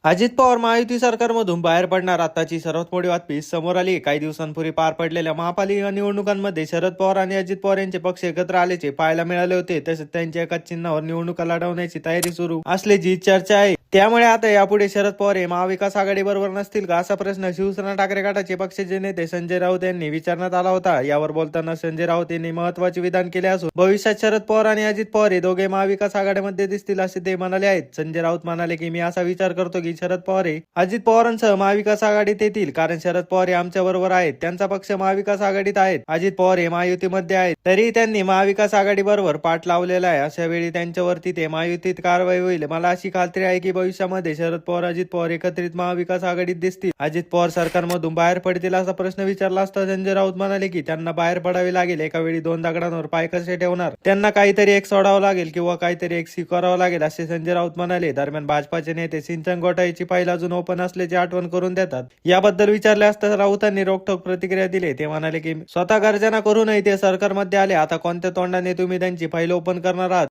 अजित पवार महायुती सरकारमधून बाहेर पडणार आताची सर्वात मोठी बातमी समोर आली. काही दिवसांपूर्वी पार पडलेल्या महापालिका निवडणुकांमध्ये शरद पवार आणि अजित पवार यांचे पक्ष एकत्र आल्याचे पाहायला मिळाले होते. तसेच त्यांच्या एकाच चिन्हावर निवडणुका लढवण्याची तयारी सुरू असल्याची चर्चा आहे. त्यामुळे आता यापुढे शरद पवार हे महाविकास आघाडी बरोबर नसतील का, असा प्रश्न शिवसेना ठाकरे गटाचे पक्षाचे नेते संजय राऊत यांनी विचारण्यात आला होता. यावर बोलताना संजय राऊत यांनी महत्वाचे विधान केले असून भविष्यात शरद पवार आणि अजित पवार हे दोघे महाविकास आघाडीमध्ये दिसतील असे ते म्हणाले आहेत. संजय राऊत म्हणाले की मी असा विचार करतो की शरद पवार हे अजित पवारांसह महाविकास आघाडीत येतील, कारण शरद पवार हे आमच्या बरोबर आहेत. त्यांचा पक्ष महाविकास आघाडीत आहेत. अजित पवार हे महायुतीमध्ये आहेत, तरी त्यांनी महाविकास आघाडी बरोबर पाठ लावलेला आहे. अशा वेळी त्यांच्यावरती ते महायुतीत कारवाई होईल. मला अशी खात्री आहे की भविष्यामध्ये शरद पवार अजित पवार एकत्रित महाविकास आघाडीत दिसतील. अजित पवार सरकारमधून बाहेर पडतील असा प्रश्न विचारला असता संजय राऊत म्हणाले की त्यांना बाहेर पडावे लागेल. एका वेळी दोन दगडांवर पाय कसे ठेवणार, त्यांना काहीतरी एक सोडावं लागेल किंवा काहीतरी एक स्वीकारावं लागेल, असे संजय राऊत म्हणाले. दरम्यान भाजपाचे नेते सिंचन घोटाळ्याची फाईल अजून ओपन असल्याची आठवण करून देतात. याबद्दल विचारले असता राऊतांनी रोखठोक प्रतिक्रिया दिली. ते म्हणाले की स्वतः गर्जना करूनही ते सरकारमध्ये आले. आता कोणत्या तोंडाने तुम्ही त्यांची फाईल ओपन करणार आहात?